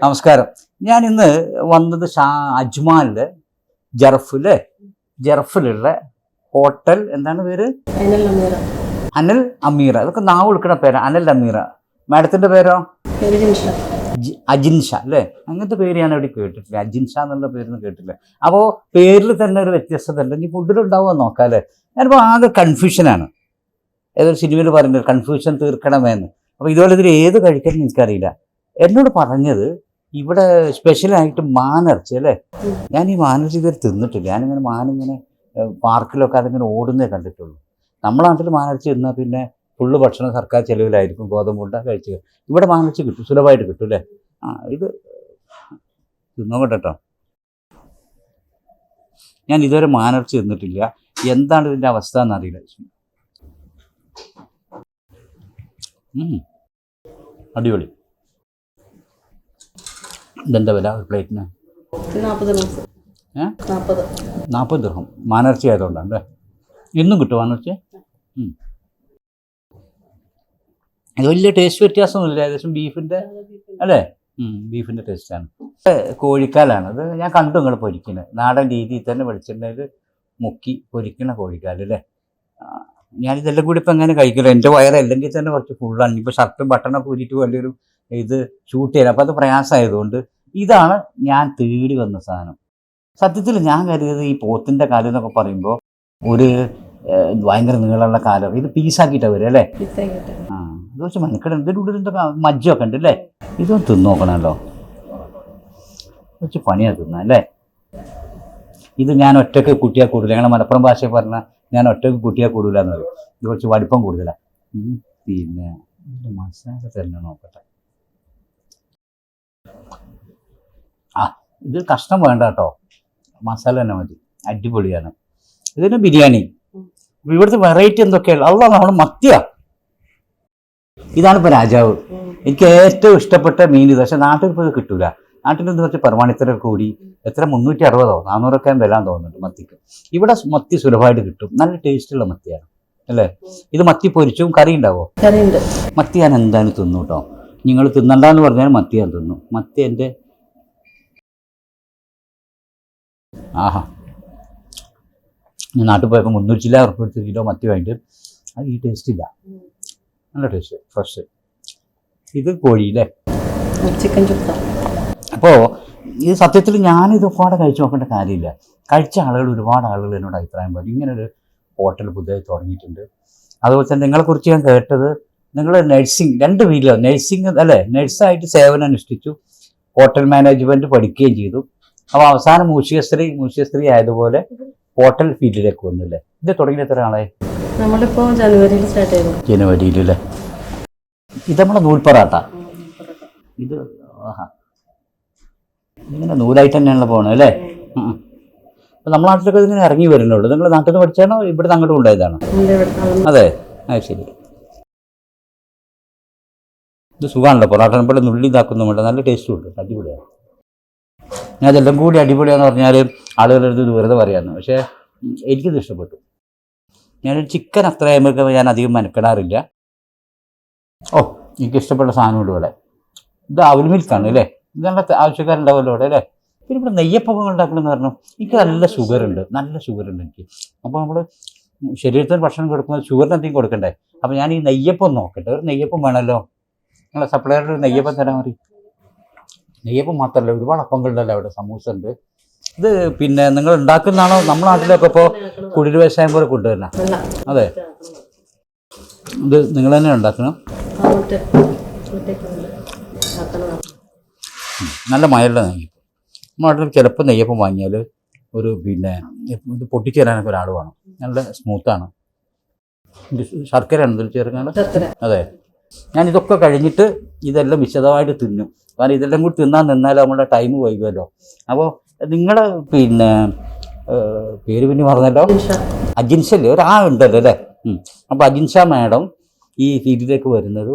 നമസ്കാരം. ഞാൻ ഇന്ന് വന്നത് അജ്മാനിലെ ജർഫിലുള്ള ഹോട്ടൽ എന്താണ് പേര്? അനൽ അമീറ. അതൊക്കെ നാവ് വിളിക്കണ പേരാ, അനൽ അമീറ. മാഡത്തിന്റെ പേരോ? അജിൻഷ അല്ലേ? അങ്ങനത്തെ പേര് ഞാൻ എവിടെ കേട്ടിട്ടില്ല. അജിൻഷ എന്നുള്ള പേരൊന്നും കേട്ടില്ല. അപ്പോൾ പേരിൽ തന്നെ ഒരു വ്യത്യസ്തത ഉണ്ട്. ഇനി ഫുഡിലുണ്ടാവുക നോക്കാം അല്ലേ? ഞാനിപ്പോൾ ആകെ കൺഫ്യൂഷനാണ്. ഏതൊരു സിനിമയിൽ പറയുന്നത് കൺഫ്യൂഷൻ തീർക്കണമെന്ന്. അപ്പോൾ ഇതുപോലെ ഇതിൽ ഏത് കഴിക്കാൻ എനിക്കറിയില്ല. എന്നോട് പറഞ്ഞത് ഇവിടെ സ്പെഷ്യലായിട്ട് മാനിറച്ചി അല്ലേ? ഞാൻ ഈ മാനിറച്ചി ഇതുവരെ തിന്നിട്ടില്ല. ഞാനിങ്ങനെ മാനിങ്ങനെ പാർക്കിലൊക്കെ അതിങ്ങനെ ഓടുന്നേ കണ്ടിട്ടുള്ളൂ. നമ്മുടെ നാട്ടിൽ മാനിറച്ചി തിന്നാൽ പിന്നെ ഫുള്ള് ഭക്ഷണം സർക്കാർ ചെലവിലായിരിക്കും. ഗോതമ്പുണ്ട കഴിച്ച് ഇവിടെ മാനിറച്ചി കിട്ടും, സുലഭമായിട്ട് കിട്ടും അല്ലേ? ഇത് തിന്നോട്ടെ കേട്ടോ. ഞാൻ ഇതുവരെ മാനിറച്ചി തിന്നിട്ടില്ല. എന്താണ് ഇതിൻ്റെ അവസ്ഥ എന്നറിയില്ല. അടിപൊളി. ഇതെന്താ വില ഒരു പ്ലേറ്റിന്? 40 ദിർഹം. മാനിറച്ചി ആയതുകൊണ്ടാണ് അല്ലേ? ഇന്നും കിട്ടും മാനിറച്ചി. ഇത് വലിയ ടേസ്റ്റ് വ്യത്യാസമൊന്നുമില്ല. ഏകദേശം ബീഫിൻ്റെ അല്ലേ? ബീഫിൻ്റെ ടേസ്റ്റാണ്. കോഴിക്കാലാണ് അത്. ഞാൻ കണ്ടു നിങ്ങൾ പൊരിക്കുന്നത് നാടൻ രീതിയിൽ തന്നെ വെളിച്ചെണ്ണയിൽ മുക്കി പൊരിക്കണ കോഴിക്കാൽ അല്ലേ? ഞാനിതെല്ലാം കൂടി ഇപ്പം എങ്ങനെ കഴിക്കില്ല. എൻ്റെ വയറല്ലെങ്കിൽ തന്നെ കുറച്ച് ഫുള്ളാണ്. ഇപ്പോൾ ഷർട്ടും ബട്ടണൊക്കെ ഊരിയിട്ട് വലിയൊരു ഇത് ഷൂട്ട് ചെയ്യാൻ. അപ്പോൾ അത് പ്രയാസമായതുകൊണ്ട് ഇതാണ് ഞാൻ തേടി വന്ന സാധനം. സത്യത്തിൽ ഞാൻ കരുതിയത് ഈ പോത്തിൻ്റെ കാലം എന്നൊക്കെ പറയുമ്പോൾ ഒരു ഭയങ്കര നീളമുള്ള കാലം. ഇത് പീസാക്കിയിട്ടാണ് വരും അല്ലേ? ഇത് വെച്ച് മനക്കട ഇതിൻ്റെ ഉള്ളിൽ എന്തൊക്കെ മജ്ജൊക്കെ ഉണ്ട് അല്ലേ? ഇതൊന്ന് തിന്നു നോക്കണമല്ലോ. വെച്ച് പണിയാണ് തിന്നാ അല്ലേ? ഇത് ഞാൻ ഒറ്റയ്ക്ക് കുട്ടിയാൽ കൂടുതൽ. ഞങ്ങളുടെ മലപ്പുറം ഭാഷയിൽ പറഞ്ഞാൽ ഞാൻ ഒറ്റയ്ക്ക് കുട്ടിയാൽ കൂടുതല എന്ന് പറയും. ഇത് കുറച്ച് വലിപ്പം കൂടുതലാണ്. പിന്നെ മസാല തന്നെ നോക്കട്ടെ. ഇത് കഷ്ണം വേണ്ട കേട്ടോ, മസാല തന്നെ മതി. അടിപൊളിയാണ്. ഇതിന് ബിരിയാണി. ഇവിടുത്തെ വെറൈറ്റി എന്തൊക്കെയാണ്? അല്ല നമ്മൾ മത്തിയാ. ഇതാണ് ഇപ്പോൾ രാജാവ്. എനിക്ക് ഏറ്റവും ഇഷ്ടപ്പെട്ട മീൻ ഇത്. പക്ഷെ നാട്ടിൽ ഇപ്പോൾ ഇത് കിട്ടൂല. നാട്ടിൽ നിന്ന് കുറച്ച് പെർമാണിത്തര കൂടി എത്ര 360 400 വരാൻ തോന്നുന്നുണ്ട് മത്തിക്ക്. ഇവിടെ മത്തി സുലഭമായിട്ട് കിട്ടും. നല്ല ടേസ്റ്റുള്ള മത്തിയാണ് അല്ലേ? ഇത് മത്തി പൊരിച്ചും കറി ഉണ്ടാവോ? മത്തി ഞാൻ എന്തായാലും തിന്നു കേട്ടോ. നിങ്ങൾ തിന്നണ്ടെന്ന് പറഞ്ഞാൽ മത്തി ഞാൻ തിന്നു. മത്തി എൻ്റെ ആഹാ. ഞാൻ നാട്ടിൽ പോയപ്പോൾ 300 ഉറുപ്പിക കിലോ മത്തി വാങ്ങിയിട്ട് അത് ഈ ടേസ്റ്റ് ഇല്ല. നല്ല ടേസ്റ്റ്, ഫ്രഷ്. ഇത് കോഴിയില്ലേ? ചിക്കൻ ചുക്ക. അപ്പോൾ ഇത് സത്യത്തിൽ ഞാനിതൊക്കെ കഴിച്ച് നോക്കേണ്ട കാര്യമില്ല. കഴിച്ച ഒരുപാട് ആളുകൾ എന്നോട് അഭിപ്രായം പറയും ഇങ്ങനൊരു ഹോട്ടൽ പുതിയതായി തുടങ്ങിയിട്ടുണ്ട്. അതുപോലെ തന്നെ നിങ്ങളെക്കുറിച്ച് ഞാൻ കേട്ടത് നിങ്ങൾ നഴ്സിംഗ് 2 വീലോ നഴ്സിംഗ് അല്ലേ? നഴ്സായിട്ട് സേവനം അനുഷ്ഠിച്ചു, ഹോട്ടൽ മാനേജ്മെൻറ്റ് പഠിക്കുകയും ചെയ്തു. അപ്പോൾ അവസാനം മൂഷ്യശ്രീ ആയതുപോലെ ഹോട്ടൽ ഫീൽഡിലേക്ക് വന്നില്ലേ? ഇത് തുടങ്ങിയ എത്ര ആളെ? നമ്മളിപ്പോൾ ജനുവരിയിൽ സ്റ്റാർട്ട് ചെയ്തു. ജനുവരിയിലല്ലേ? ഇത് നമ്മളെ നൂൽപ്പറാട്ട. ഇത് ആഹാ, ഇങ്ങനെ നൂലായിട്ട് തന്നെയാണല്ലോ പോകണത് അല്ലേ? അപ്പം നമ്മുടെ നാട്ടിലൊക്കെ ഇതിങ്ങനെ ഇറങ്ങി വരുന്നുള്ളൂ. നിങ്ങൾ നാട്ടിൽ നിന്ന് പഠിച്ചാണോ ഇവിടെ നിന്ന് അങ്ങോട്ട് കൊണ്ടുപോയതാണോ? അതെ, ശരി. ഇത് സുഖമാണല്ലോ. പൊറോട്ട പോലെ നുള്ളി ഇതാക്കുന്നുമുണ്ട്. നല്ല ടേസ്റ്റും ഉണ്ട്. അടിപൊളിയാണ്. ഞാൻ അതെല്ലാം കൂടി അടിപൊളിയാന്ന് പറഞ്ഞാൽ ആളുകളുടെ ഇത് വെറുതെ പറയാമെന്ന്. പക്ഷേ എനിക്കിത് ഇഷ്ടപ്പെട്ടു. ഞാനൊരു ചിക്കൻ അത്ര ആകുമ്പോൾ ഞാൻ അധികം മെനക്കെടാറില്ല. എനിക്കിഷ്ടപ്പെട്ട സാധനമുണ്ട് ഇവിടെ. ഇത് അവൽ മിൽക്കാണ് അല്ലേ? ഇത് നല്ല ആവശ്യക്കാരുണ്ടാവുമല്ലോ ഇവിടെ അല്ലേ? പിന്നെ ഇവിടെ നെയ്യപ്പം ഉണ്ടാക്കണമെന്ന് പറഞ്ഞു. എനിക്ക് നല്ല ഷുഗറുണ്ട് എനിക്ക്. അപ്പോൾ നമ്മൾ ശരീരത്തിന് ഭക്ഷണം കൊടുക്കുമ്പോൾ ഷുഗറിന് എന്തെങ്കിലും കൊടുക്കണ്ടേ? അപ്പോൾ ഞാൻ ഈ നെയ്യപ്പം നോക്കട്ടെ. ഒരു നെയ്യപ്പം വേണമല്ലോ. നിങ്ങളെ സപ്ലയറിൽ ഒരു നെയ്യപ്പം തരാൻ മതി. നെയ്യപ്പം മാത്രമല്ല, ഒരുപാട് അപ്പങ്ങളുണ്ടല്ലോ അവിടെ. സമൂസ ഉണ്ട്. ഇത് പിന്നെ നിങ്ങൾ ഉണ്ടാക്കുന്നതാണോ? നമ്മുടെ നാട്ടിലൊക്കെ ഇപ്പോൾ കുടിൽ വ്യവസായം പോലെ കൊണ്ടുവരണം. അതെ, ഇത് നിങ്ങൾ തന്നെ ഉണ്ടാക്കണം. നല്ല മയമുള്ള നെയ്യപ്പം. നമ്മുടെ നാട്ടിൽ ചിലപ്പോൾ നെയ്യപ്പം വാങ്ങിയാൽ ഒരു പിന്നെ ഇത് പൊട്ടിച്ചു തരാനൊക്കെ ഒരാൾ വേണം. നല്ല സ്മൂത്താണ്. ശർക്കരയാണ് ഇതിൽ ചേർക്കാനുള്ളത്. അതെ, ഞാനിതൊക്കെ കഴിഞ്ഞിട്ട് ഇതെല്ലാം വിശദമായിട്ട് തിന്നും. കാരണം ഇതെല്ലാം കൂടി തിന്നാൻ നിന്നാൽ നമ്മുടെ ടൈം വൈകുമല്ലോ. അപ്പോൾ നിങ്ങളുടെ പിന്നെ പേര് പിന്നെ പറഞ്ഞല്ലോ, അജിൻഷല്ലേ? ഒരാളുണ്ടല്ലോ അല്ലേ? അപ്പോൾ അജിൻഷ മാഡം ഈ ഫീൽഡിലേക്ക് വരുന്നത്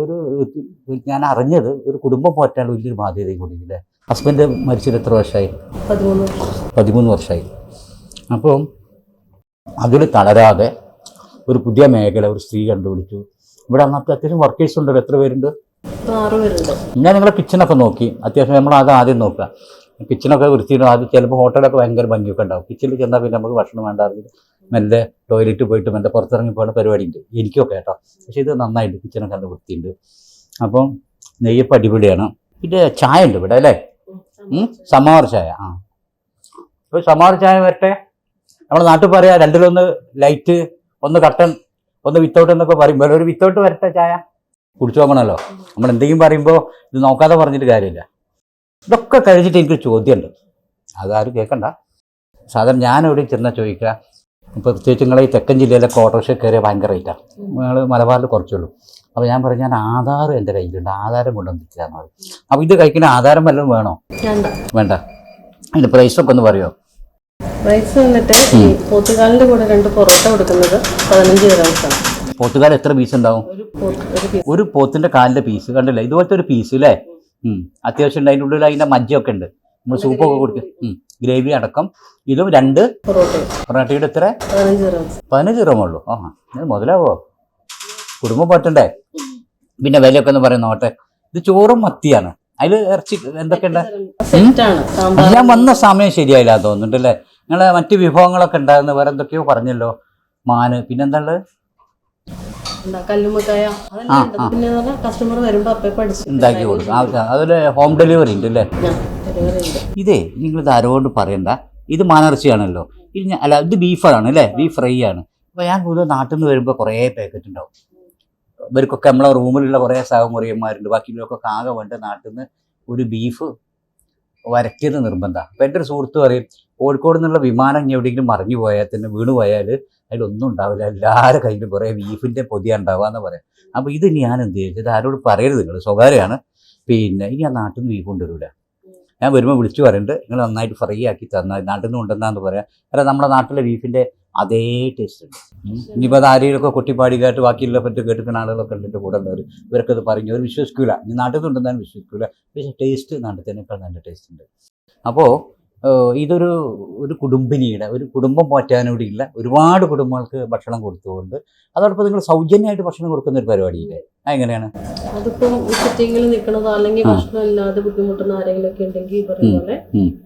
ഞാൻ അറിഞ്ഞത് ഒരു കുടുംബം പോറ്റാൻ വലിയൊരു ബാധ്യതയും കൂടി ഇല്ലേ? ഹസ്ബൻഡ് മരിച്ചിട്ട് എത്ര വർഷമായി? 13 വർഷമായി. അപ്പം അതിൽ തളരാതെ ഒരു പുതിയ മേഖല ഒരു സ്ത്രീ കണ്ടുപിടിച്ചു. ഇവിടെ അന്നത്തെ അത്യാവശ്യം വർക്കേഴ്സ് ഉണ്ടല്ലോ. എത്ര പേരുണ്ട്? ഇപ്പൊ 6 പേരുണ്ട്. ഞാൻ നിങ്ങളെ കിച്ചണൊക്കെ നോക്കി, അത്യാവശ്യം നമ്മൾ അത് ആദ്യം നോക്കുക. കിച്ചണൊക്കെ വൃത്തിയിടും. ആദ്യം ചിലപ്പോൾ ഹോട്ടലൊക്കെ ഭയങ്കര ഭംഗിയൊക്കെ ഉണ്ടാവും. കിച്ചണിൽ ചെന്നാൽ പിന്നെ നമുക്ക് ഭക്ഷണം വേണ്ടാറില്ല, മെല്ലെ ടോയ്ലറ്റ് പോയിട്ട് മെല്ലെ പുറത്തിറങ്ങി പോകുന്ന പരിപാടിയുണ്ട് എനിക്കൊക്കെ കേട്ടോ. പക്ഷേ ഇത് നന്നായിട്ട് കിച്ചണൊക്കെ നല്ല വൃത്തിയുണ്ട്. അപ്പം നെയ്യപ്പം അടിപൊളിയാണ്. പിന്നെ ചായ ഉണ്ട് ഇവിടെ അല്ലേ, സമാർ ചായ. ഇപ്പോൾ സമാർ ചായ വരട്ടെ. നമ്മുടെ നാട്ടിൽ പറയാം രണ്ടിലൊന്ന് ലൈറ്റ്, ഒന്ന് കട്ടൻ, ഒന്ന് വിത്തൗട്ട് എന്നൊക്കെ പറയുമ്പോൾ ഒരു വിത്തൗട്ട് വരട്ടെ ചായ കുടിച്ചു നോക്കണമല്ലോ. നമ്മൾ എന്തെങ്കിലും പറയുമ്പോൾ ഇത് നോക്കാതെ പറഞ്ഞിട്ട് കാര്യമില്ല. ഇതൊക്കെ കഴിച്ചിട്ട് എനിക്കൊരു ചോദ്യമുണ്ട്, അതാരും കേൾക്കണ്ട. സാധാരണ ഞാൻ എവിടെ ചെന്നാൽ ചോദിക്കുക, ഇപ്പോൾ പ്രത്യേകിച്ച് നിങ്ങളെ ഈ തെക്കൻ ജില്ലയിലൊക്കെ ഓട്ടോറിക്ഷ കയറിയ ഭയങ്കര റേറ്റാണ്. ഞങ്ങൾ മലബാറിൽ കുറച്ചുള്ളൂ. അപ്പോൾ ഞാൻ പറഞ്ഞു ഞാൻ ആധാരം എൻ്റെ കയ്യിലുണ്ട്, ആധാരം കൊണ്ടുവന്നിട്ടില്ലാന്ന് പറയും. അപ്പോൾ ഇത് കഴിക്കുന്ന ആധാരം വല്ലതും വേണോ? വേണ്ട. അതിൻ്റെ പ്രൈസൊക്കെ ഒന്ന് പറയുമോ? പ്രൈസ് വന്നിട്ട് ഈ പോത്തുകാലിന്റെ കൂടെ 2 പൊറോട്ട കൊടുക്കുന്നത് 15 ദിർഹംസാണ്. പോത്തുകാൽ എത്ര പീസ് ഉണ്ടാവും? ഒരു പോത്തിന്റെ കാലിന്റെ പീസ് കണ്ടില്ല, ഇതുപോലത്തെ ഒരു പീസ് അല്ലേ. അത്യാവശ്യം ഉണ്ട്. അതിൻ്റെ ഉള്ളിൽ അതിൻ്റെ മജ്ജയൊക്കെ ഉണ്ട്. നമ്മൾ സൂപ്പൊക്കെ കൊടുക്കും, ഗ്രേവി അടക്കം. ഇതും 2 പൊറോട്ടയുടെ എത്ര? 15 ദിർഹമേ. ഇത് മുതലാവോ? കുടുംബം പറ്റണ്ടേ? പിന്നെ വിലയൊക്കെ ഒന്ന് പറയുന്ന നോട്ടെ. ഇത് ചോറും മത്തിയാണ്, അതിൽ ഇറച്ചി എന്തൊക്കെ ഉണ്ട്? ഞാൻ വന്ന സമയം ശരിയായില്ല തോന്നുന്നുണ്ടല്ലേ. നിങ്ങളെ മറ്റു വിഭവങ്ങളൊക്കെ ഉണ്ടാകുന്ന വേറെ എന്തൊക്കെയോ പറഞ്ഞല്ലോ, മാന്, പിന്നെന്താ ഉള്ളത്? കല്ലുമ്മക്കായ. പിന്നെ കസ്റ്റമർ വരുമ്പോ ഉണ്ടാക്കി കൊടുക്കും. അതില് ഹോം ഡെലിവറി ഉണ്ട് അല്ലേ? ഇതേ നിങ്ങളിത് ആരോട് പറയണ്ട, ഇത് മാനിറച്ചിയാണല്ലോ. ഇത് അല്ല, ഇത് ബീഫാണ് അല്ലേ, ബീഫ് ഫ്രൈ ആണ്. അപ്പോൾ ഞാൻ കൂടുതൽ നാട്ടിൽ നിന്ന് വരുമ്പോൾ കുറേ പാക്കറ്റ് ഉണ്ടാവും. ഇവർക്കൊക്കെ നമ്മളെ റൂമിലുള്ള കുറേ സഹമുറിയന്മാരുണ്ട്, ബാക്കിയുള്ളവർക്കൊക്കെ ആകെ വേണ്ട നാട്ടിൽ നിന്ന് ഒരു ബീഫ് വരട്ടിയത് നിർബന്ധമാണ്. അപ്പോൾ എൻ്റെ ഒരു സുഹൃത്ത് പറയും, കോഴിക്കോട് നിന്നുള്ള വിമാനം ഇനി എവിടെയെങ്കിലും മറിഞ്ഞു പോയാൽ തന്നെ വീണ് പോയാൽ അതിലൊന്നും ഉണ്ടാവില്ല, എല്ലാവരുടെ കയ്യിലും കുറേ ബീഫിൻ്റെ പൊതിയ ഉണ്ടാവുക പറയാം. അപ്പോൾ ഇത് ഞാൻ എന്ത് ചെയ്തു, ഇത് ആരോട് പറയരുത്, നിങ്ങൾ സ്വകാര്യമാണ്. പിന്നെ ഇനി ആ നാട്ടിൽ നിന്ന് ബീഫ് കൊണ്ടുവരില്ല. ഞാൻ വരുമ്പോൾ വിളിച്ചു പറയുന്നുണ്ട്, നിങ്ങൾ നന്നായിട്ട് ഫ്രൈ ആക്കി തന്നാൽ നാട്ടിൽ നിന്ന് കൊണ്ടുവന്നാന്ന് പറയാം. കാരണം നമ്മുടെ നാട്ടിലെ ബീഫിൻ്റെ അതേ ടേസ്റ്റ് ഉണ്ട്. ഇനിയിപ്പോൾ അത് ആരെയൊക്കെ കൊട്ടിപ്പാടി കേട്ട് ബാക്കിയുള്ള പറ്റി കേട്ടിരിക്കുന്ന ആളുകളൊക്കെ ഉണ്ട്, കൂടെ ഉള്ളവർ, ഇവരൊക്കെ ഇത് പറഞ്ഞു അവർ വിശ്വസിക്കില്ല. ഇനി നാട്ടിൽ നിന്ന് കൊണ്ടുവന്നാലും വിശ്വസിക്കില്ല. പക്ഷേ ടേസ്റ്റ് നാട്ടിൽ തന്നെക്കാൾ നല്ല ടേസ്റ്റ് ഉണ്ട്. അപ്പോൾ ഇതൊരു കുടുംബിനിയുടെ ഒരു കുടുംബം പോറ്റാനൂടിയുള്ള ഒരുപാട് കുടുംബങ്ങൾക്ക് ഭക്ഷണം കൊടുത്തുകൊണ്ട് അതോടൊപ്പം നിങ്ങൾ സൗജന്യമായിട്ട് ഭക്ഷണം കൊടുക്കുന്ന ഒരു പരിപാടിയില്ലേ, അതെങ്ങനെയാണ്? അതിപ്പം സിറ്റിങ്ങിൽ നിൽക്കണതോ അല്ലെങ്കിൽ ഭക്ഷണം ഇല്ലാതെ ബുദ്ധിമുട്ടുന്ന ആരെങ്കിലും ഒക്കെ ഉണ്ടെങ്കിൽ പറയുന്ന പോലെ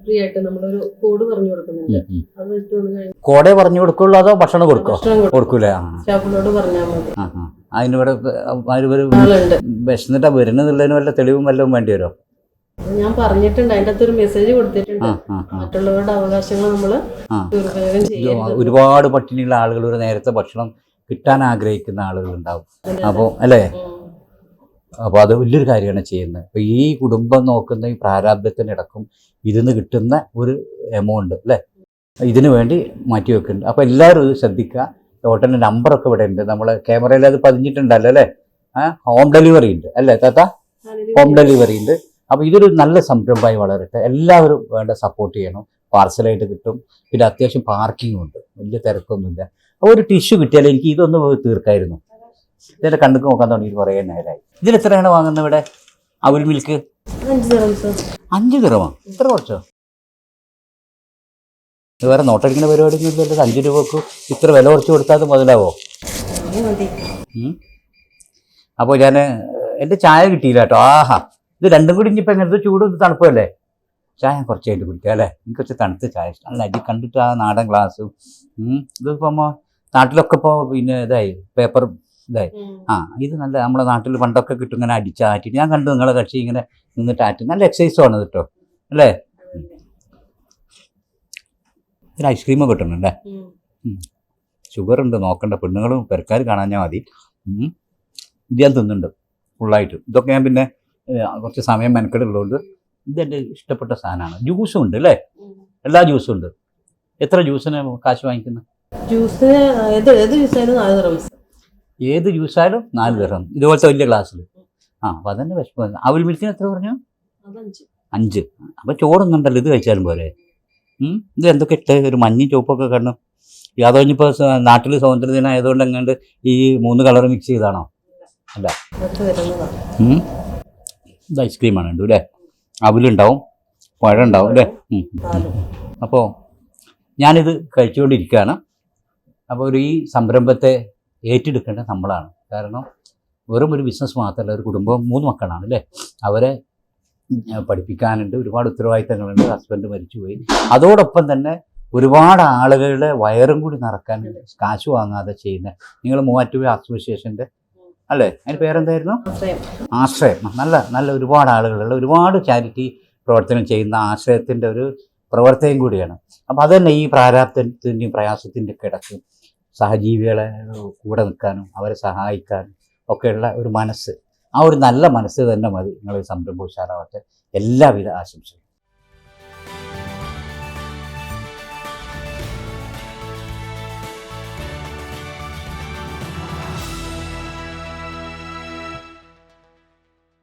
ഫ്രീ ആയിട്ട് നമ്മളൊരു കോഡ് പറഞ്ഞു കൊടുക്കുന്നുണ്ട്. അത് കഴിഞ്ഞാൽ കോഡേ പറഞ്ഞു കൊടുക്കുള്ളൂ അതോ ഭക്ഷണം കൊടുക്കൂലേ? സ്റ്റാഫിനോട് പറഞ്ഞാൽ മതി. അതിനിവിടെ വിശന്നിട്ടാ വരുന്നതിന് വല്ല തെളിവും വല്ലതും വേണ്ടി വരുമോ? ഞാൻ പറഞ്ഞിട്ടുണ്ട്, അതിൻ്റെ അകത്തൊരു മെസ്സേജ് കൊടുത്തിട്ടുണ്ട്, മറ്റുള്ളവരുടെ അവകാശങ്ങൾ നമ്മൾ ദുരുപയോഗം ചെയ്യരുത്. ഒരുപാട് പട്ടിണിയുള്ള ആളുകൾ ഒരു നേരത്തെ ഭക്ഷണം കിട്ടാൻ ആഗ്രഹിക്കുന്ന ആളുകൾ ഉണ്ടാവും. അപ്പോൾ അല്ലേ, അപ്പോൾ അത് വലിയൊരു കാര്യമാണ് ചെയ്യുന്നത്. അപ്പോൾ ഈ കുടുംബം നോക്കുന്ന ഈ പ്രാരാബ്ധത്തിനിടക്കും ഇതിന് കിട്ടുന്ന ഒരു എമൗണ്ട് അല്ലേ, ഇതിനു വേണ്ടി മാറ്റി വെക്കുന്നുണ്ട്. അപ്പോൾ എല്ലാവരും ഇത് ശ്രദ്ധിക്കുക. ഹോട്ടലിൻ്റെ നമ്പറൊക്കെ ഇവിടെ ഉണ്ട്, നമ്മൾ ക്യാമറയിൽ അത് പതിഞ്ഞിട്ടുണ്ടല്ലോ അല്ലേ. ഹോം ഡെലിവറി ഉണ്ട് അല്ലേ താത്ത? ഹോം ഡെലിവറി ഉണ്ട്. അപ്പോൾ ഇതൊരു നല്ല സംരംഭമായി വളരട്ടെ. എല്ലാവരും വേണ്ട സപ്പോർട്ട് ചെയ്യണം. പാർസലായിട്ട് കിട്ടും, പിന്നെ അത്യാവശ്യം പാർക്കിങ്ങും ഉണ്ട്, വലിയ തിരക്കൊന്നുമില്ല. അപ്പോൾ ഒരു ടിഷ്യൂ കിട്ടിയാൽ എനിക്ക് ഇതൊന്ന് തീർക്കായിരുന്നു. ഇതിൻ്റെ കണ്ണുക്ക് നോക്കാൻ തുടങ്ങിയിട്ട് കുറേ നേരമായി. ഇതിലെത്രയാണ് വാങ്ങുന്നത് ഇവിടെ? അവൽ മിൽക്ക് 5 ദിർഹമാണ്. ഇത്ര കുറച്ചോ? വേറെ നോട്ടടിക്കുന്ന പരിപാടിയൊന്നും ഇല്ലല്ലോ. 5 രൂപക്ക് ഇത്ര വില കുറച്ച് കൊടുത്താൽ അത് മുതലാവോ? അപ്പോൾ ഞാൻ എൻ്റെ ചായ കിട്ടിയില്ല കേട്ടോ. ഇത് രണ്ടും കൂടി ഇനിയിപ്പോൾ എങ്ങനത്തെ ചൂടും ഇത് തണുപ്പല്ലേ. ചായ കുറച്ചായിട്ട് കുടിക്കുക അല്ലേ. എനിക്ക് കുറച്ച് തണുത്ത ചായ ഇഷ്ടം. അല്ല അരി കണ്ടിട്ട് ആ നാടൻ ഗ്ലാസ്സും ഇതിപ്പോൾ നാട്ടിലൊക്കെ ഇപ്പോൾ പിന്നെ ഇതായി പേപ്പർ ഇതായി. ഇത് നല്ല നമ്മളെ നാട്ടിൽ പണ്ടൊക്കെ കിട്ടും, ഇങ്ങനെ അടിച്ചാറ്റിട്ട് ഞാൻ കണ്ടു നിങ്ങളെ കക്ഷി ഇങ്ങനെ നിന്നിട്ട് ആറ്റി. നല്ല എക്സസൈസുമാണ് കേട്ടോ അല്ലേ. ഇതിന് ഐസ്ക്രീമൊക്കെ കിട്ടുന്നുണ്ടേ. ഷുഗർ ഉണ്ട്, നോക്കണ്ട. പെണ്ണുങ്ങളും പെരക്കാർ കാണാഞ്ഞാൽ മതി. ഇത് ഞാൻ തിന്നുന്നുണ്ട് ഫുള്ളായിട്ട്. ഇതൊക്കെ ഞാൻ പിന്നെ കുറച്ച് സമയം മെനക്കെടുള്ളതുകൊണ്ട് ഇതെൻ്റെ ഇഷ്ടപ്പെട്ട സാധനമാണ്. ജ്യൂസും ഉണ്ട് അല്ലേ, എല്ലാ ജ്യൂസും ഉണ്ട്. എത്ര ജ്യൂസിന് കാശ് വാങ്ങിക്കുന്നത്? ഏത് ജ്യൂസായാലും 4 ദിർഹം, ഇതുപോലത്തെ വലിയ ഗ്ലാസ്സിൽ. അപ്പോൾ അതന്നെ വിശപ്പ്. അവൽ മിൽക്കിന് എത്ര പറഞ്ഞു? 5. അപ്പോൾ ചോറൊന്നുണ്ടല്ലോ, ഇത് കഴിച്ചാലും പോലെ. ഇത് എന്തൊക്കെ ഇട്ട് ഒരു മഞ്ഞ ചുവപ്പൊക്കെ കാണും. അതോ ഇനിയിപ്പോൾ നാട്ടിൽ സ്വാതന്ത്ര്യദിനം ആയതുകൊണ്ട് എങ്ങാണ്ട് ഈ 3 കളർ മിക്സ് ചെയ്താണോ? അല്ല, ഇത് ഐസ്ക്രീമാണ് ഉണ്ട് അല്ലേ. അവലുണ്ടാവും, പഴം ഉണ്ടാവും അല്ലേ. അപ്പോൾ ഞാനിത് കഴിച്ചുകൊണ്ടിരിക്കുകയാണ്. അപ്പോൾ ഈ സംരംഭത്തെ ഏറ്റെടുക്കേണ്ട നമ്മളാണ്. കാരണം വെറും ഒരു ബിസിനസ് മാത്രമല്ല, ഒരു കുടുംബം 3 മക്കളാണ് അല്ലേ. അവരെ പഠിപ്പിക്കാനുണ്ട്, ഒരുപാട് ഉത്തരവാദിത്തങ്ങളുണ്ട്. ഹസ്ബൻഡ് മരിച്ചുപോയി. അതോടൊപ്പം തന്നെ ഒരുപാട് ആളുകളുടെ വയറും കൂടി നിറക്കാൻ കാശ് വാങ്ങാതെ ചെയ്യുന്ന നിങ്ങൾ മൂവാറ്റുപുഴ അസോസിയേഷൻ്റെ അല്ലേ, അതിന് പേരെന്തായിരുന്നു? ആശ്രയം. നല്ല നല്ല ഒരുപാട് ആളുകളുള്ള, ഒരുപാട് ചാരിറ്റി പ്രവർത്തനം ചെയ്യുന്ന ആശ്രയത്തിൻ്റെ ഒരു പ്രവർത്തനം കൂടിയാണ്. അപ്പം അതുതന്നെ ഈ പ്രാരാബ്ധത്തിൻ്റെയും പ്രയാസത്തിൻ്റെ ഒക്കെ ഇടയ്ക്ക് സഹജീവികളെ കൂടെ നിൽക്കാനും അവരെ സഹായിക്കാനും ഒക്കെയുള്ള ഒരു മനസ്സ്, ആ ഒരു നല്ല മനസ്സ് തന്നെ മതി നിങ്ങൾ സംരംഭം ഉഷാറാവട്ടെ. എല്ലാവിധ ആശംസകളും.